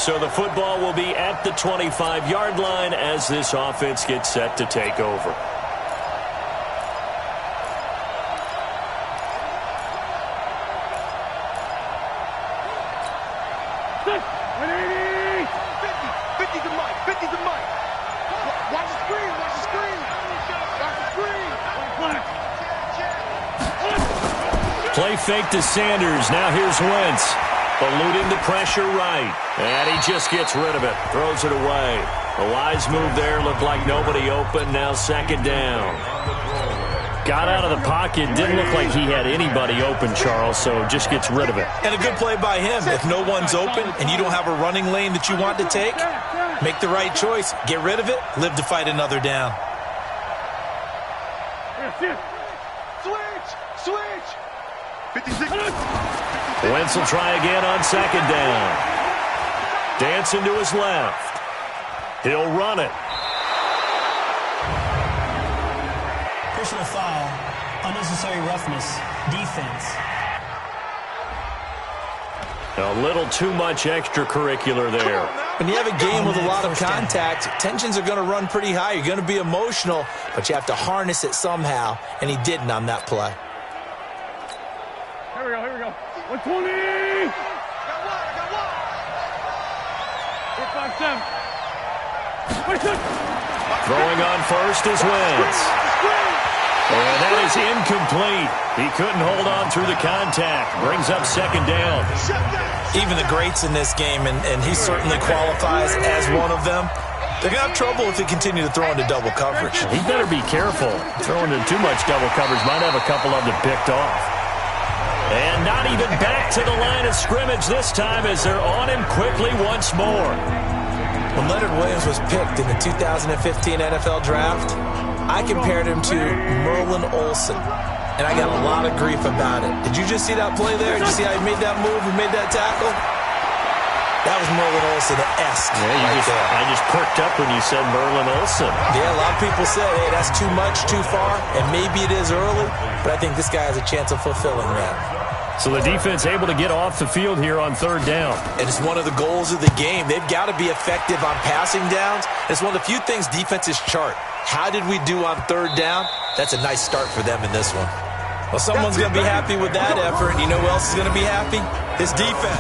So the football will be at the 25-yard line as this offense gets set to take over. Play fake to Sanders. Now here's Wentz. Eluding the pressure right. And he just gets rid of it. Throws it away. A wise move there. Looked like nobody open. Now second down. Got out of the pocket. Didn't look like he had anybody open, Charles, so just gets rid of it. And a good play by him. If no one's open and you don't have a running lane that you want to take, make the right choice. Get rid of it. Live to fight another down. Switch! 56. Wentz will try again on second down. Dancing to his left. He'll run it. Personal foul. Unnecessary roughness. Defense. A little too much extracurricular there. When you have a game with a lot of contact, tensions are going to run pretty high. You're going to be emotional, but you have to harness it somehow, and he didn't on that play. Here we go. 120! I got one! 4-5-7. Throwing on first is Wentz. And that is incomplete. He couldn't hold on through the contact. Brings up second down. Even the greats in this game, and he certainly qualifies as one of them, they're going to have trouble if they continue to throw into double coverage. He better be careful. Throwing into too much double coverage might have a couple of them picked off. And not even back to the line of scrimmage this time as they're on him quickly once more. When Leonard Williams was picked in the 2015 NFL Draft, I compared him to Merlin Olsen, and I got a lot of grief about it. Did you just see that play there? Did you see how he made that move and made that tackle? That was Merlin Olsen-esque. Yeah, I just perked up when you said Merlin Olsen. Yeah, a lot of people say, hey, that's too much, too far, and maybe it is early, but I think this guy has a chance of fulfilling that. So the defense able to get off the field here on third down. And it's one of the goals of the game. They've got to be effective on passing downs. It's one of the few things defenses chart. How did we do on third down? That's a nice start for them in this one. Well, someone's going to be happy with that effort. You know who else is going to be happy? His defense.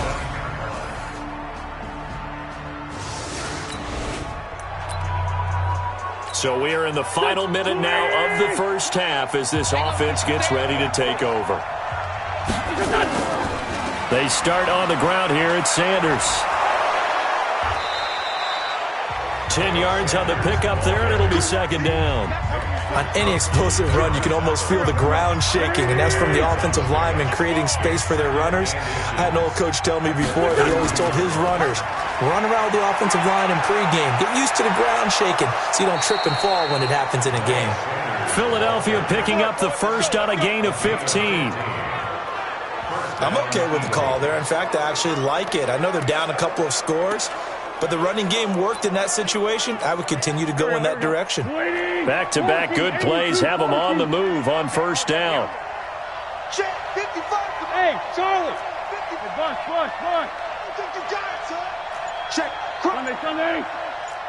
So we are in the final minute now of the first half as this offense gets ready to take over. They start on the ground here at Sanders. 10 yards on the pickup there, and it'll be second down. On any explosive run, you can almost feel the ground shaking, and that's from the offensive linemen creating space for their runners. I had an old coach tell me before that he always told his runners, run around with the offensive line in pregame. Get used to the ground shaking so you don't trip and fall when it happens in a game. Philadelphia picking up the first on a gain of 15. I'm okay with the call there. In fact, I actually like it. I know they're down a couple of scores, but the running game worked in that situation. I would continue to go in that direction. Back-to-back good plays have them on the move on first down. Check, 55. Hey, Charlie. 50. Bus. I think you got it, son. Check. Sunday.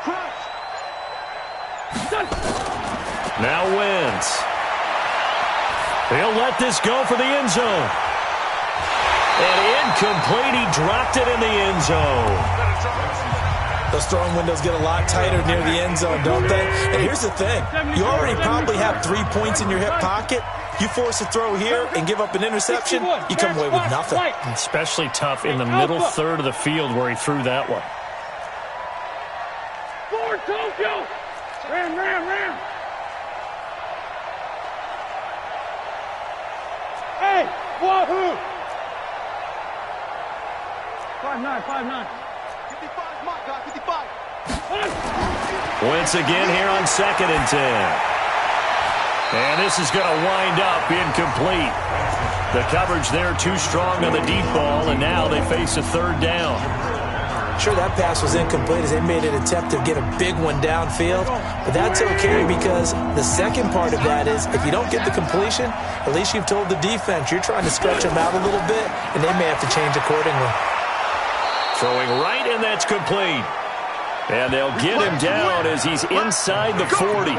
Crunch. Now Wentz. He'll let this go for the end zone. And incomplete. He dropped it in the end zone. Those throwing windows get a lot tighter near the end zone, don't they? And here's the thing. You already probably have 3 points in your hip pocket. You force a throw here and give up an interception, you come away with nothing. Especially tough in the middle third of the field where he threw that one. Forward, Tokyo! Ram! Hey, wahoo! 5'9". 55, my God, 55. Wentz again here on 2nd and 10. And this is going to wind up incomplete. The coverage there too strong on the deep ball, and now they face a third down. Sure, that pass was incomplete as they made an attempt to get a big one downfield, but that's okay because the second part of that is if you don't get the completion, at least you've told the defense you're trying to stretch them out a little bit, and they may have to change accordingly. Throwing right, and that's complete. And they'll get him down as he's inside the 40.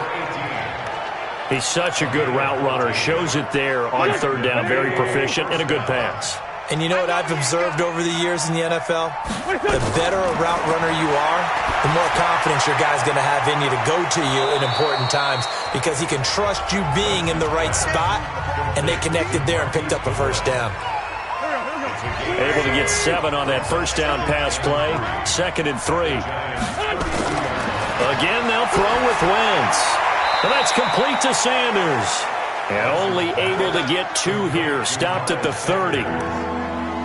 He's such a good route runner. Shows it there on third down. Very proficient and a good pass. And you know what I've observed over the years in the NFL? The better a route runner you are, the more confidence your guy's going to have in you to go to you in important times because he can trust you being in the right spot, and they connected there and picked up a first down. Able to get 7 on that first down pass play. 2nd and 3. Again, they'll throw with Wentz. And that's complete to Sanders. And only able to get 2 here. Stopped at the 30.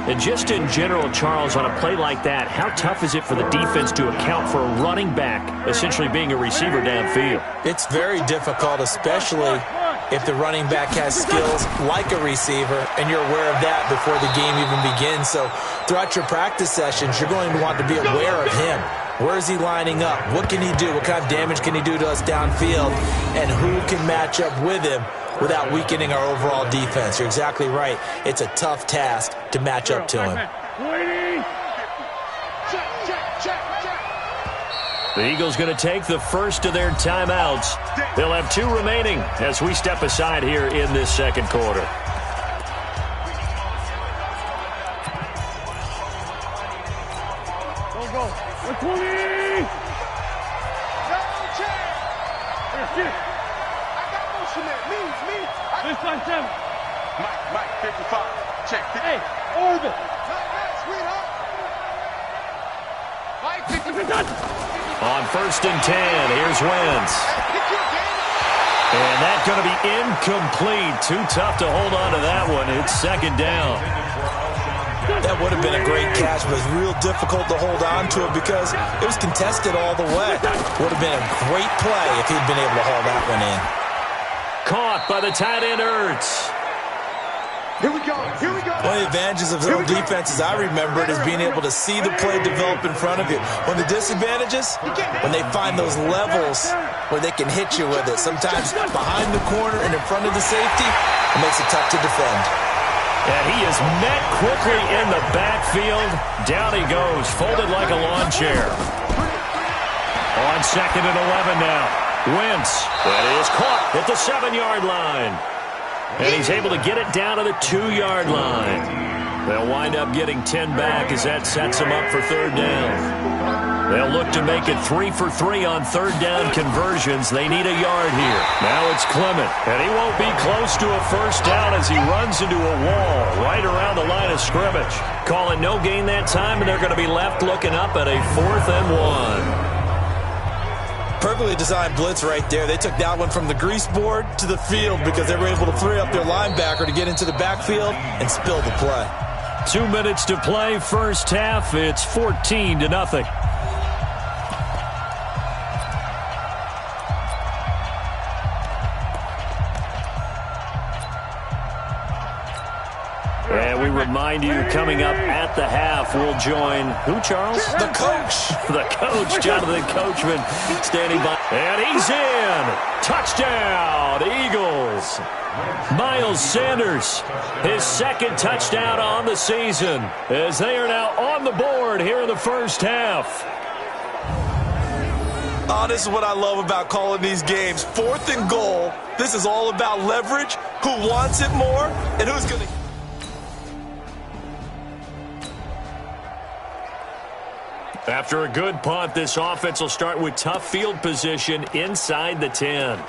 And just in general, Charles, on a play like that, how tough is it for the defense to account for a running back essentially being a receiver downfield? It's very difficult, especially if the running back has skills like a receiver, and you're aware of that before the game even begins. So throughout your practice sessions, you're going to want to be aware of him. Where is he lining up? What can he do? What kind of damage can he do to us downfield? And who can match up with him without weakening our overall defense? You're exactly right. It's a tough task to match up to him. The Eagles going to take the first of their timeouts. They'll have 2 remaining as we step aside here in this second quarter. Go. 120. I got motion there. Me. This time 7. Mike, 55. Check. Hey, orbit. Sweetheart. Mike, 50. On 1st and 10, here's Wentz. And that's going to be incomplete. Too tough to hold on to that one. It's 2nd down. That would have been a great catch, but it's real difficult to hold on to it because it was contested all the way. Would have been a great play if he'd been able to haul that one in. Caught by the tight end, Ertz. Here we go. One of the advantages of zone defenses I remember is being able to see the play develop in front of you. One of the disadvantages, when they find those levels where they can hit you with it. Sometimes behind the corner and in front of the safety, it makes it tough to defend. And he is met quickly in the backfield. Down he goes, folded like a lawn chair. On 2nd and 11 now. Wentz, that is caught at the 7-yard line. And he's able to get it down to the 2-yard line. They'll wind up getting 10 back as that sets them up for 3rd down. They'll look to make it 3 for 3 on 3rd down conversions. They need a yard here. Now it's Clement, and he won't be close to a first down as he runs into a wall right around the line of scrimmage. Calling no gain that time, and they're going to be left looking up at a 4th and 1. Perfectly designed blitz right there. They took that one from the grease board to the field because they were able to free up their linebacker to get into the backfield and spill the play. 2 minutes to play, first half. It's 14-0. And we remind you, coming up at the half, we'll join who, Charles? The coach. The coach, Jonathan Coachman, standing by. And he's in. Touchdown, Eagles. Miles Sanders, his 2nd touchdown on the season, as they are now on the board here in the first half. Oh, this is what I love about calling these games. 4th and goal. This is all about leverage, who wants it more, and who's going to... After a good punt, this offense will start with tough field position inside the 10.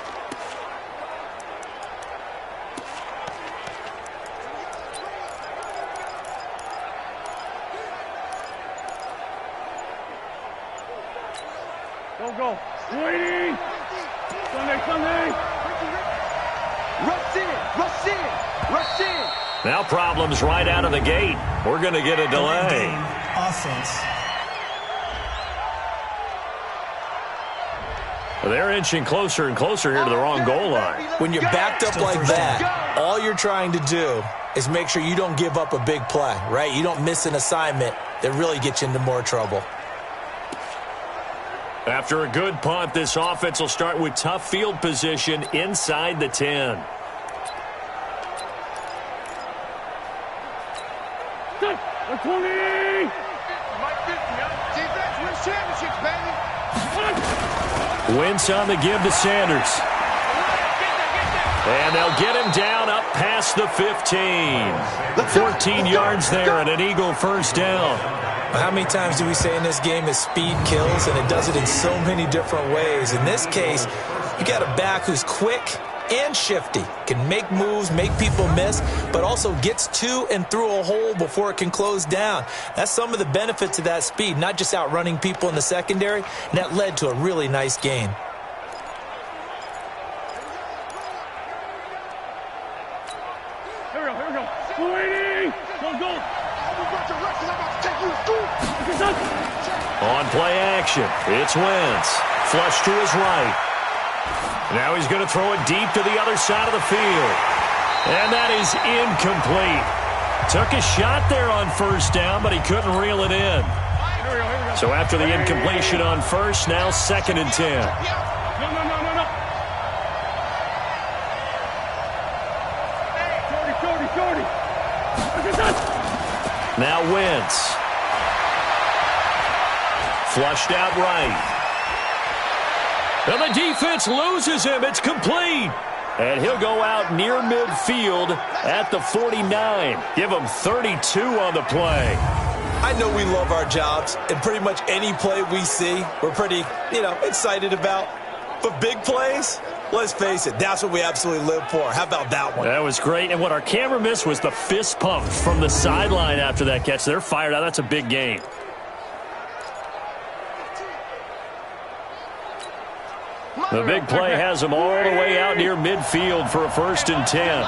Go. Waiting. Sunday. Rush in. Now problems right out of the gate. We're going to get a delay. Offense. They're inching closer and closer here to the wrong goal line. When you're backed up like that, all you're trying to do is make sure you don't give up a big play, right? You don't miss an assignment that really gets you into more trouble. After a good punt, this offense will start with tough field position inside the 10. The 20. championships, baby. Wentz on the give to Sanders. And they'll get him down up past the 15. 14 yards there and an Eagle first down. How many times do we say in this game that speed kills, and it does it in so many different ways? In this case, you got a back who's quick and shifty, can make moves, make people miss, but also gets to and through a hole before it can close down. That's some of the benefits of that speed, not just outrunning people in the secondary, and that led to a really nice gain. Here we go. 280. Go. On play action, it's Wentz. Flush to his right. Now he's going to throw it deep to the other side of the field. And that is incomplete. Took a shot there on first down, but he couldn't reel it in. So after the incompletion on first, now 2nd and 10. No. 40. Now Wentz. Flushed out right. And the defense loses him. It's complete. And he'll go out near midfield at the 49. Give him 32 on the play. I know we love our jobs, and pretty much any play we see, we're pretty, excited about. But big plays, let's face it, that's what we absolutely live for. How about that one? That was great. And what our camera missed was the fist pump from the sideline after that catch. They're fired out. That's a big game. The big play has them all the way out near midfield for a 1st and 10.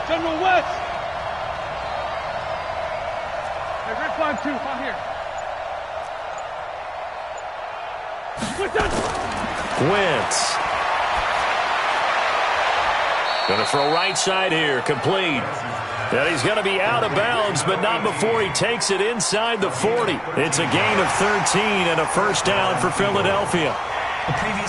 General West. Hey, red flag 2, out here. Wentz. Going to throw right side here, complete. And he's going to be out of bounds, but not before he takes it inside the 40. It's a gain of 13 and a first down for Philadelphia.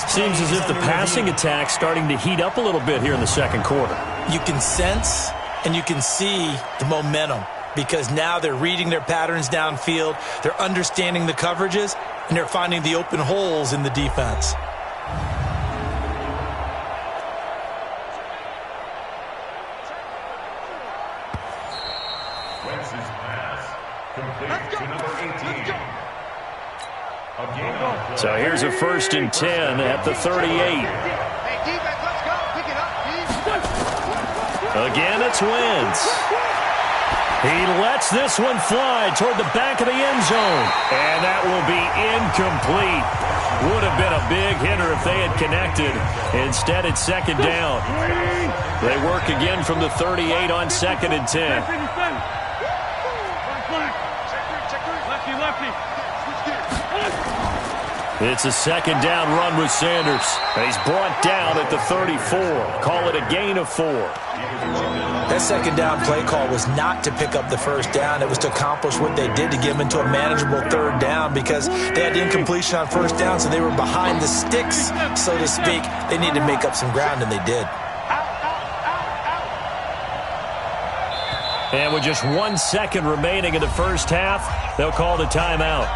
Seems as if the passing attack's starting to heat up a little bit here in the second quarter. You can sense and you can see the momentum because now they're reading their patterns downfield, they're understanding the coverages, and they're finding the open holes in the defense. So here's a 1st and 10 at the 38. Again, it's Wentz. He lets this one fly toward the back of the end zone. And that will be incomplete. Would have been a big hitter if they had connected. Instead, it's 2nd down. They work again from the 38 on 2nd and 10. Lefty. It's a 2nd down run with Sanders. He's brought down at the 34. Call it a gain of 4. That 2nd down play call was not to pick up the 1st down. It was to accomplish what they did to get them into a manageable 3rd down because they had incompletion on 1st down, so they were behind the sticks, so to speak. They needed to make up some ground, and they did. And with just 1 second remaining in the first half, they'll call the timeout.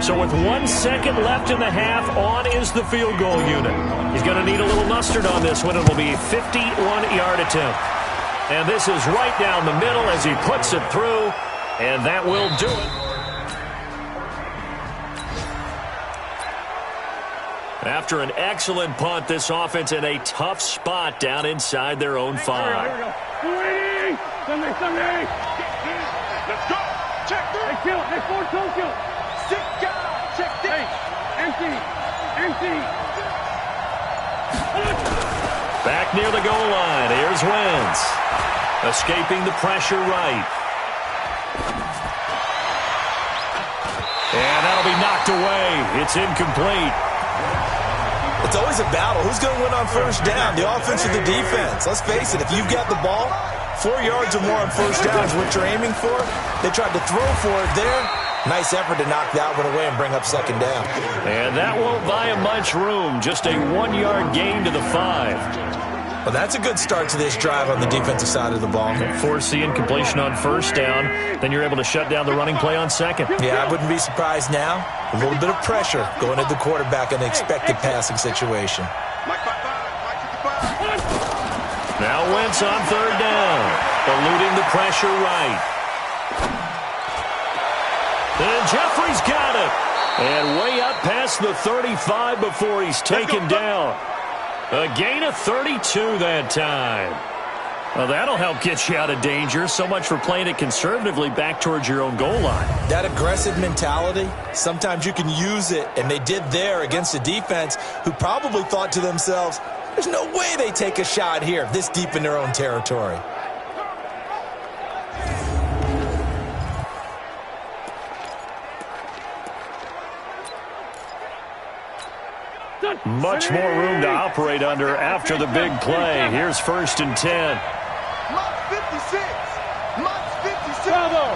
So with 1 second left in the half, on is the field goal unit. He's going to need a little mustard on this one. It will be a 51-yard attempt. And this is right down the middle as he puts it through, and that will do it. After an excellent punt, this offense in a tough spot down inside their own 5. Here we go. 280. Sunday. Let's go. Check this. Hey, kill. Hey, Ford, kill. 6 guys. Check this. Hey, empty. Back near the goal line. Here's Wentz. Escaping the pressure right. And that'll be knocked away. It's incomplete. It's always a battle. Who's going to win on 1st down, the offense or the defense? Let's face it, if you've got the ball, 4 yards or more on 1st down is what you're aiming for. They tried to throw for it there, Nice effort to knock that one away and bring up second down. And that won't buy him much room. Just a 1-yard gain to the 5. Well, that's a good start to this drive on the defensive side of the ball. Force the incompletion on first down. Then you're able to shut down the running play on second. Yeah, I wouldn't be surprised now. A little bit of pressure going at the quarterback in an expected passing situation. Now Wentz on third down. Eluding the pressure right. And Jeffrey's got it. And way up past the 35 before he's taken down. A gain of 32 that time. Well, that'll help get you out of danger. So much for playing it conservatively back towards your own goal line. That aggressive mentality, sometimes you can use it, and they did there against a defense who probably thought to themselves, there's no way they take a shot here this deep in their own territory. Much more room to operate under after the big play. Here's 1st and 10. Mark 56. Mark 56. Bravo.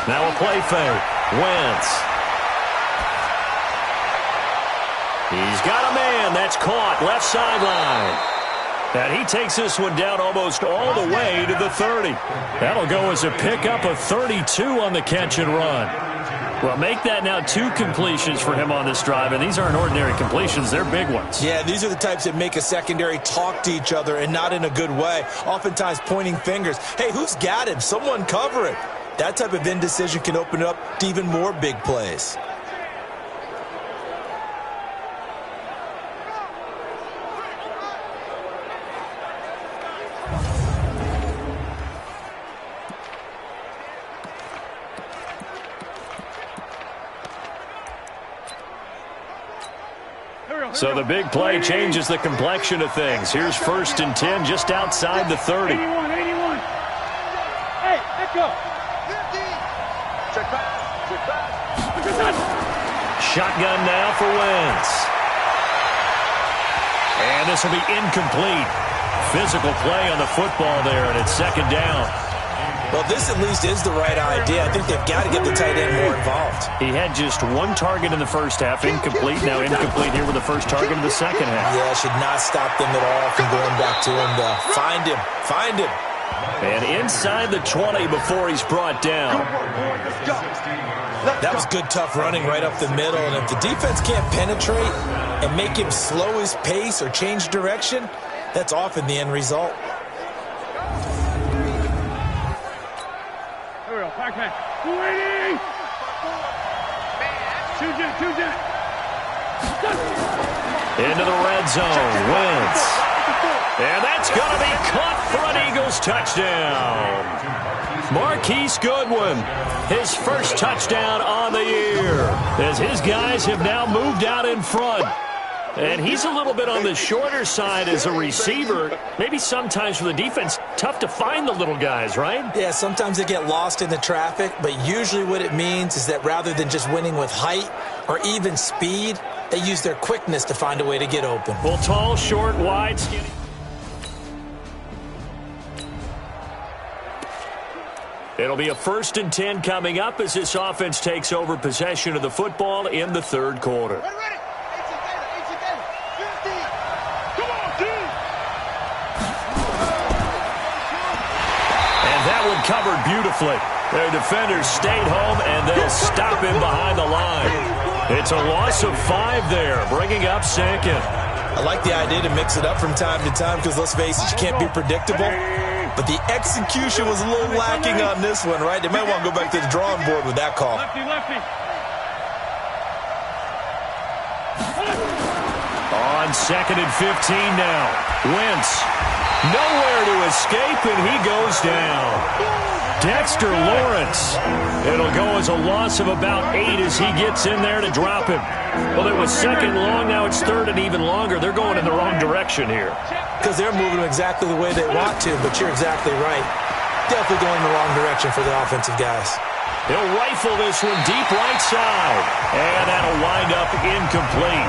Now a play fake. Wentz. He's got a man. That's caught. Left sideline. And he takes this one down almost all the way to the 30. That'll go as a pickup of 32 on the catch and run. Well, make that now 2 completions for him on this drive, and these aren't ordinary completions. They're big ones. Yeah, these are the types that make a secondary talk to each other and not in a good way, oftentimes pointing fingers. Hey, who's got him? Someone cover it. That type of indecision can open up to even more big plays. So the big play changes the complexion of things. Here's 1st and 10 just outside the 30. 81. Hey, let's go. 50. Check back. Shotgun now for Wentz. And this will be incomplete. Physical play on the football there, and it's 2nd down. Well, this at least is the right idea. I think they've got to get the tight end more involved. He had just 1 target in the first half, incomplete. Now incomplete here with the first target in the second half. Yeah, should not stop them at all from going back to him, though. Find him. Find him. And inside the 20 before he's brought down. That was good, tough running right up the middle. And if the defense can't penetrate and make him slow his pace or change direction, that's often the end result. Backman. 280. Two jet. Into the red zone. Wentz. And that's going to be caught for an Eagles touchdown. Marquise Goodwin, his first touchdown on the year, as his guys have now moved out in front. And he's a little bit on the shorter side as a receiver. Maybe sometimes for the defense, tough to find the little guys, right? Yeah, sometimes they get lost in the traffic, but usually what it means is that rather than just winning with height or even speed, they use their quickness to find a way to get open. Well, tall, short, wide, skinny. It'll be a 1st and 10 coming up as this offense takes over possession of the football in the 3rd quarter. Covered beautifully. Their defenders stayed home, and they'll stop him behind the line. It's a loss of 5 there, bringing up 2nd. I like the idea to mix it up from time to time because, let's face it, you can't be predictable. But the execution was a little lacking on this one, right? They might want to go back to the drawing board with that call. Lefty. On 2nd and 15 now. Wentz. Nowhere to escape, and he goes down. Dexter Lawrence. It'll go as a loss of about 8 as he gets in there to drop him. Well, it was 2nd long. Now it's 3rd and even longer. They're going in the wrong direction here. Because they're moving exactly the way they want to, but you're exactly right. Definitely going in the wrong direction for the offensive guys. He'll rifle this one deep right side. And that'll wind up incomplete.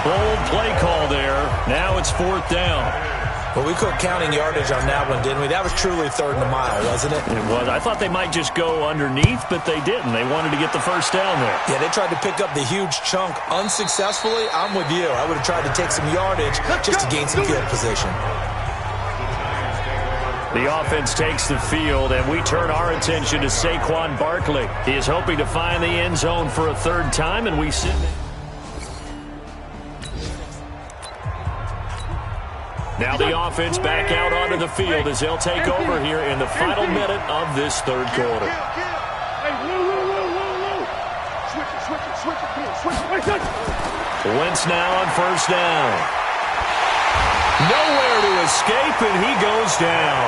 Bold play call there. Now it's 4th down. Well, we quit counting yardage on that one, didn't we? That was truly third and a mile, wasn't it? It was. I thought they might just go underneath, but they didn't. They wanted to get the first down there. Yeah, they tried to pick up the huge chunk unsuccessfully. I'm with you. I would have tried to take some yardage just to gain some field position. The offense takes the field, and we turn our attention to Saquon Barkley. He is hoping to find the end zone for a third time, and we sit. Now the offense back out onto the field as they'll take over here in the final minute of this third quarter. Wentz now on first down. Nowhere to escape, and he goes down.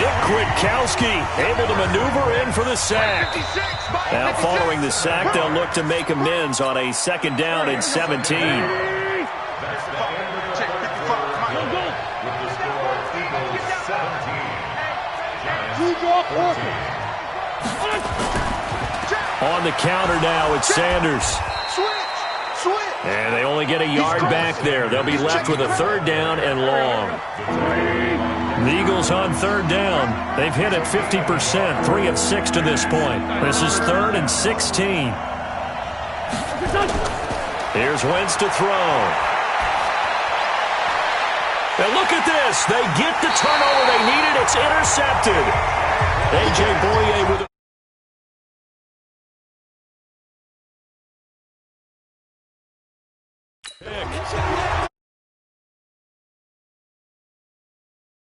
Nick Kwiatkowski able to maneuver in for the sack. Now following the sack, they'll look to make amends on a second down and 17. On the counter now, it's Sanders. And they only get a yard back there. They'll be left with a third down and long. The Eagles on third down. They've hit it 50%, 3 of 6 to this point. This is 3rd and 16. Here's Wentz to throw. And look at this. They get the turnover they needed. It's intercepted. A.J. Boye with a pick.